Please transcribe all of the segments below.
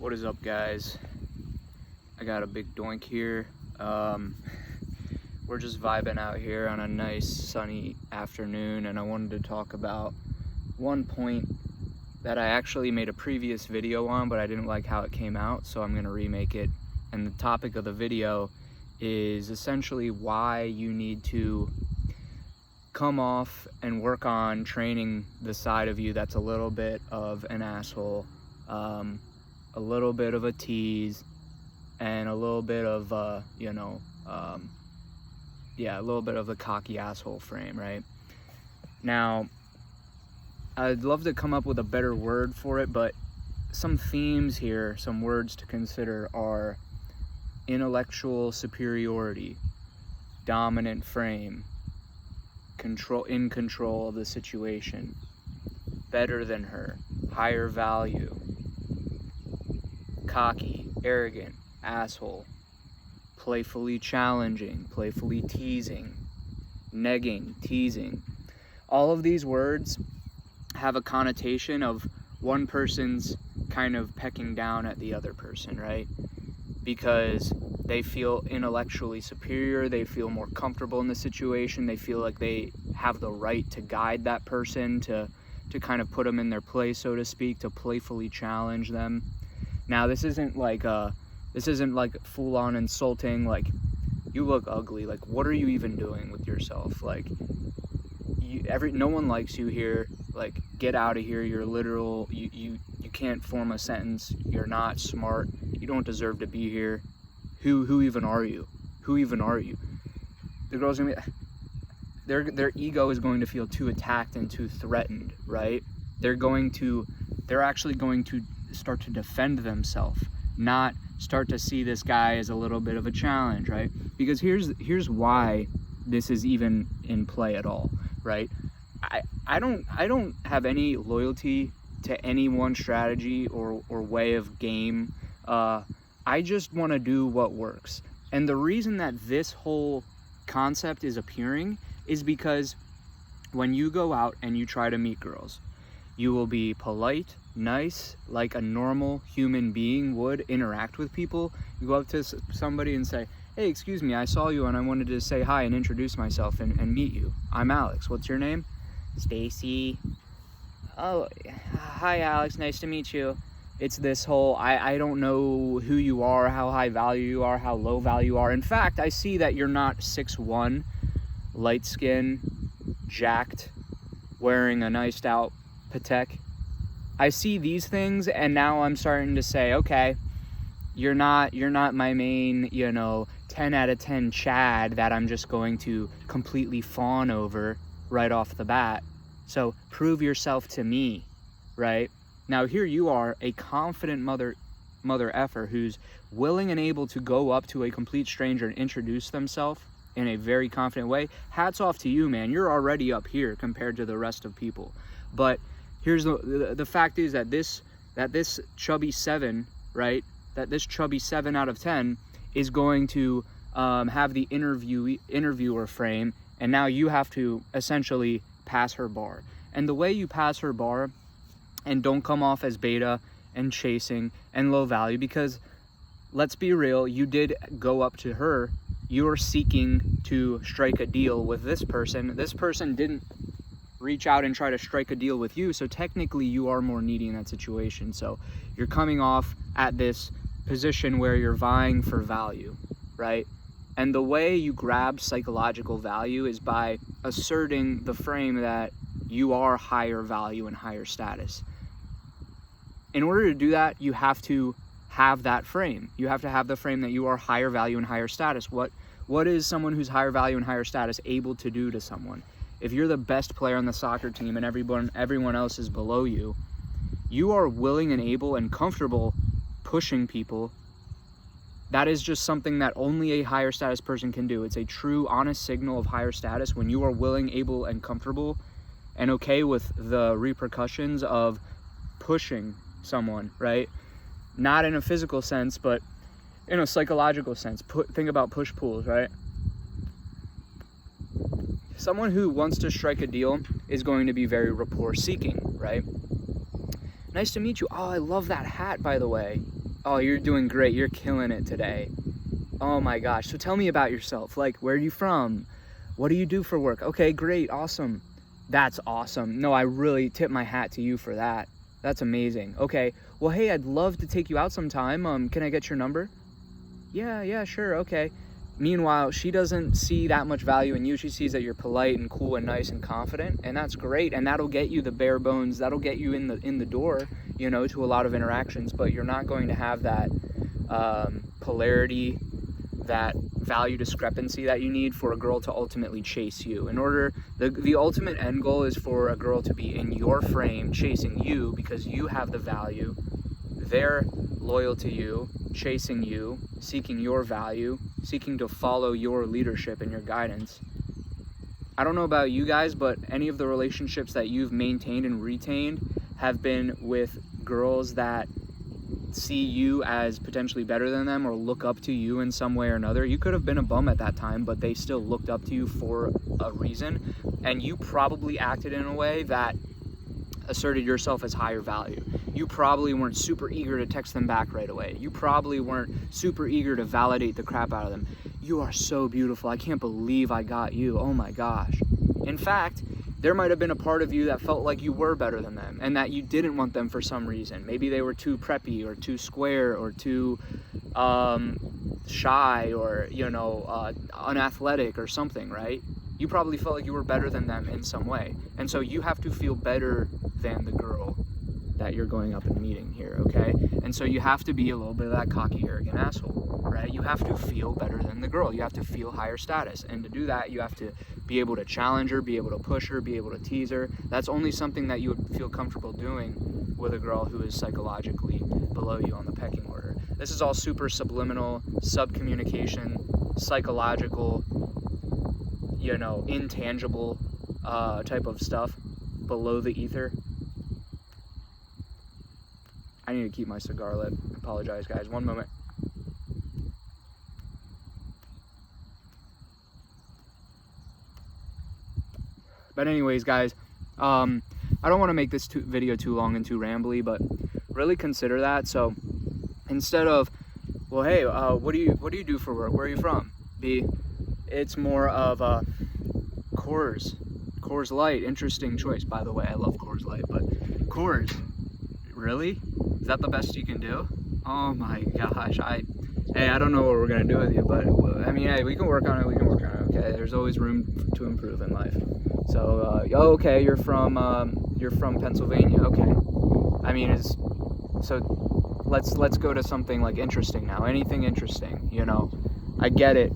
What is up, guys? I got a big doink here. We're just vibing out here on a nice sunny afternoon, and I wanted to talk about one point that I actually made a previous video on, but I didn't like how it came out, so I'm gonna remake it. And the topic of the video is essentially why you need to come off and work on training the side of you that's a little bit of an asshole, a little bit of a tease, and a little bit of a little bit of the cocky asshole frame, right? Now, I'd love to come up with a better word for it, but some themes here, some words to consider are intellectual superiority, dominant frame, in control of the situation, better than her, higher value, cocky, arrogant, asshole, playfully challenging, playfully teasing, negging, teasing. All of these words have a connotation of one person's kind of pecking down at the other person, right? Because they feel intellectually superior, they feel more comfortable in the situation, they feel like they have the right to guide that person, to kind of put them in their place, so to speak, to playfully challenge them. Now, this isn't like full-on insulting, like, you look ugly, like, what are you even doing with yourself? Like, no one likes you here, like, get out of here, you're literal, you can't form a sentence, you're not smart, you don't deserve to be here, who even are you? Who even are you? The girl's gonna be, their ego is going to feel too attacked and too threatened, right? They're actually going to start to defend themselves, not start to see this guy as a little bit of a challenge, right? Because here's why this is even in play at all, right? I don't have any loyalty to any one strategy or way of game. I just want to do what works. And the reason that this whole concept is appearing is because when you go out and you try to meet girls, you will be polite, nice, like a normal human being would interact with people. You go up to somebody and say, hey, excuse me, I saw you and I wanted to say hi and introduce myself and meet you. I'm Alex. What's your name? Stacy. Oh, hi, Alex. Nice to meet you. It's this whole, I don't know who you are, how high value you are, how low value you are. In fact, I see that you're not 6'1", light skin, jacked, wearing a niced out Patek. I see these things, and now I'm starting to say, okay, you're not my main, 10 out of 10 Chad that I'm just going to completely fawn over right off the bat. So prove yourself to me, right? Now here you are, a confident mother effer who's willing and able to go up to a complete stranger and introduce themselves in a very confident way. Hats off to you, man. You're already up here compared to the rest of people. But here's the fact is that this chubby 7, right? That this chubby 7 out of 10 is going to have the interviewer frame, and now you have to essentially pass her bar. And the way you pass her bar and don't come off as beta and chasing and low value, because let's be real, you did go up to her, you are seeking to strike a deal with this person. This person didn't reach out and try to strike a deal with you, so technically you are more needy in that situation. So you're coming off at this position where you're vying for value, right? And the way you grab psychological value is by asserting the frame that you are higher value and higher status. In order to do that, you have to have that frame. You have to have the frame that you are higher value and higher status. What is someone who's higher value and higher status able to do to someone? If you're the best player on the soccer team and everyone else is below you, you are willing and able and comfortable pushing people. That is just something that only a higher status person can do. It's a true, honest signal of higher status when you are willing, able, and comfortable and okay with the repercussions of pushing someone, right? Not in a physical sense, but in a psychological sense. Think about push-pulls, right? Someone who wants to strike a deal is going to be very rapport-seeking, right? Nice to meet you. Oh, I love that hat, by the way. Oh, you're doing great. You're killing it today. Oh my gosh. So tell me about yourself. Like, where are you from? What do you do for work? Okay, great. Awesome. That's awesome. No, I really tip my hat to you for that. That's amazing. Okay. Well, hey, I'd love to take you out sometime. Can I get your number? Yeah, sure. Okay. Meanwhile, she doesn't see that much value in you. She sees that you're polite and cool and nice and confident, and that's great. And that'll get you the bare bones. That'll get you in the door, to a lot of interactions. But you're not going to have that polarity, that value discrepancy that you need for a girl to ultimately chase you. The ultimate end goal is for a girl to be in your frame, chasing you because you have the value. They're loyal to you, chasing you, seeking your value, seeking to follow your leadership and your guidance. I don't know about you guys, but any of the relationships that you've maintained and retained have been with girls that see you as potentially better than them or look up to you in some way or another. You could have been a bum at that time, but they still looked up to you for a reason, and you probably acted in a way that asserted yourself as higher value. You probably weren't super eager to text them back right away. You probably weren't super eager to validate the crap out of them. You are so beautiful. I can't believe I got you. Oh my gosh. In fact, there might have been a part of you that felt like you were better than them and that you didn't want them for some reason. Maybe they were too preppy or too square or too shy or, unathletic or something, right? You probably felt like you were better than them in some way. And so you have to feel better than the girl that you're going up and meeting here, okay? And so you have to be a little bit of that cocky, arrogant asshole, right? You have to feel better than the girl. You have to feel higher status. And to do that, you have to be able to challenge her, be able to push her, be able to tease her. That's only something that you would feel comfortable doing with a girl who is psychologically below you on the pecking order. This is all super subliminal, sub-communication, psychological, intangible type of stuff below the ether. I need to keep my cigar lit. I apologize, guys. One moment. But anyways, guys, I don't want to make this video too long and too rambly, but really consider that. So instead of, well, hey, what do you do for work? Where are you from? B, it's more of a Coors Light. Interesting choice, by the way. I love Coors Light, but Coors, really? Is that the best you can do? Oh my gosh. I don't know what we're gonna do with you, but I mean, hey, we can work on it. Okay, there's always room to improve in life. So, okay, you're from Pennsylvania. Okay. I mean, let's go to something like interesting now. Anything interesting, I get it,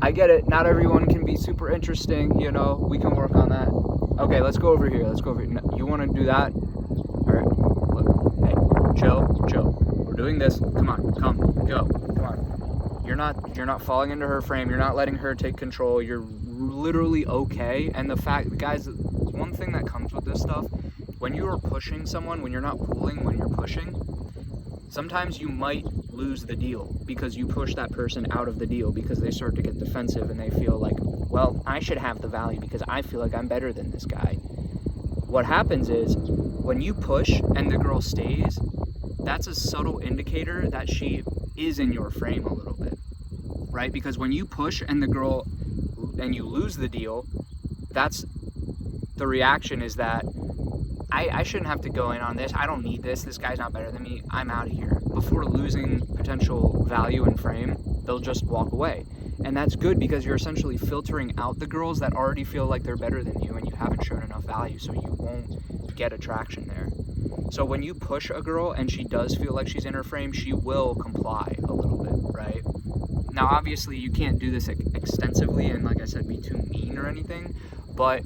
I get it. Not everyone can be super interesting, we can work on that. Okay, let's go over here. You want to do that? All right. Look, hey, chill. We're doing this. Come on, go. Come on. You're not falling into her frame. You're not letting her take control. You're literally okay. And the fact, guys, one thing that comes with this stuff, when you are pushing someone, when you're not pulling, when you're pushing, sometimes you might lose the deal because you push that person out of the deal because they start to get defensive and they feel like, well, I should have the value because I feel like I'm better than this guy. What happens is when you push and the girl stays, that's a subtle indicator that she is in your frame a little bit, right? Because when you push and you lose the deal, that's the reaction is that I shouldn't have to go in on this. I don't need this. This guy's not better than me. I'm out of here. Before losing potential value and frame, they'll just walk away. And that's good because you're essentially filtering out the girls that already feel like they're better than you and you haven't shown enough value, so you won't get attraction there. So when you push a girl and she does feel like she's in her frame, she will comply a little bit, right? Now, obviously, you can't do this extensively and, like I said, be too mean or anything, but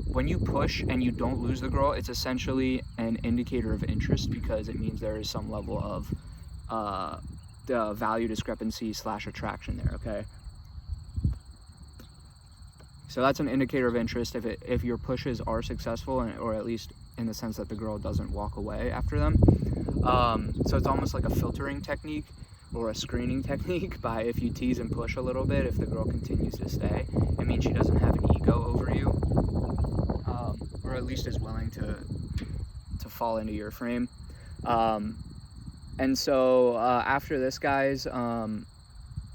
when you push and you don't lose the girl, it's essentially an indicator of interest because it means there is some level of the value discrepancy / attraction there, okay? So that's an indicator of interest if your pushes are successful, or at least in the sense that the girl doesn't walk away after them. So it's almost like a filtering technique or a screening technique by if you tease and push a little bit, if the girl continues to stay, it means she doesn't have an ego over you. Or at least is willing to fall into your frame. And so after this, guys,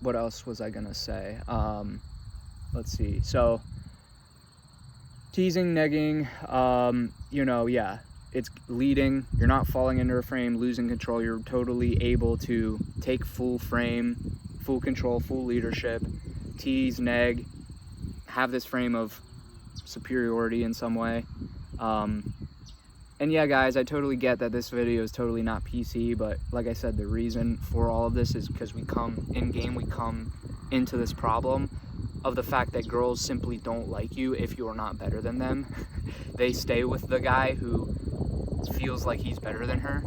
what else was I gonna say? Let's see. So teasing, negging, yeah, it's leading. You're not falling into a frame, losing control. You're totally able to take full frame, full control, full leadership, tease, neg, have this frame of superiority in some way. And yeah, guys, I totally get that this video is totally not PC, but like I said, the reason for all of this is because we come into this problem of the fact that girls simply don't like you if you're not better than them. They stay with the guy who feels like he's better than her.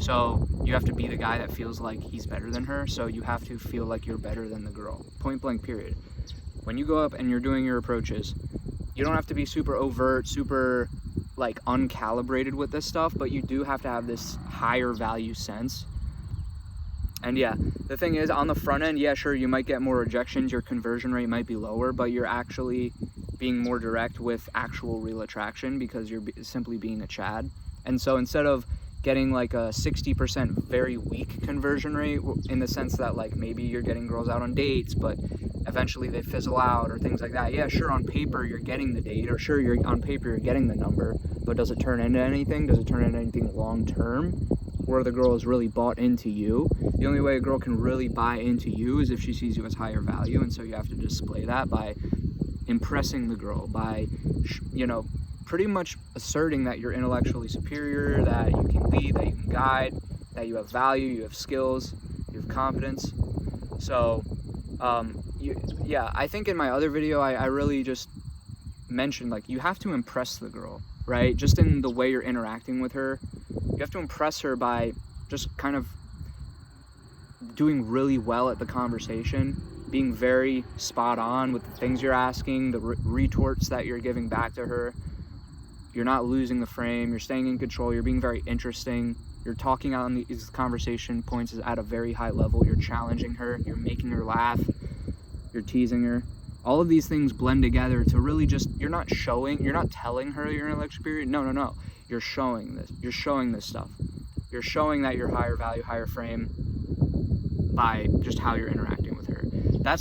So you have to be the guy that feels like he's better than her. So you have to feel like you're better than the girl. Point blank, period. When you go up and you're doing your approaches, you don't have to be super overt, super like uncalibrated with this stuff, but you do have to have this higher value sense. And yeah, the thing is, on the front end, yeah, sure, you might get more rejections, your conversion rate might be lower, but you're actually being more direct with actual real attraction because you're simply being a Chad. And so instead of getting like a 60% very weak conversion rate, in the sense that like maybe you're getting girls out on dates, but eventually they fizzle out or things like that. Yeah, sure, on paper you're getting the date, or sure, on paper you're getting the number, but does it turn into anything? Does it turn into anything long term where the girl is really bought into you? The only way a girl can really buy into you is if she sees you as higher value, and so you have to display that by impressing the girl, by pretty much asserting that you're intellectually superior, that you can lead, that you can guide, that you have value, you have skills, you have competence. So I think in my other video I really just mentioned, like, you have to impress the girl, right? Just in the way you're interacting with her, you have to impress her by just kind of doing really well at the conversation, being very spot on with the things you're asking, the retorts that you're giving back to her. You're not losing the frame, you're staying in control, you're being very interesting, you're talking on these conversation points at a very high level, you're challenging her, you're making her laugh, you're teasing her. All of these things blend together to really just, you're not telling her you're intellectually superior. No. You're showing this stuff. You're showing that you're higher value, higher frame by just how you're interacting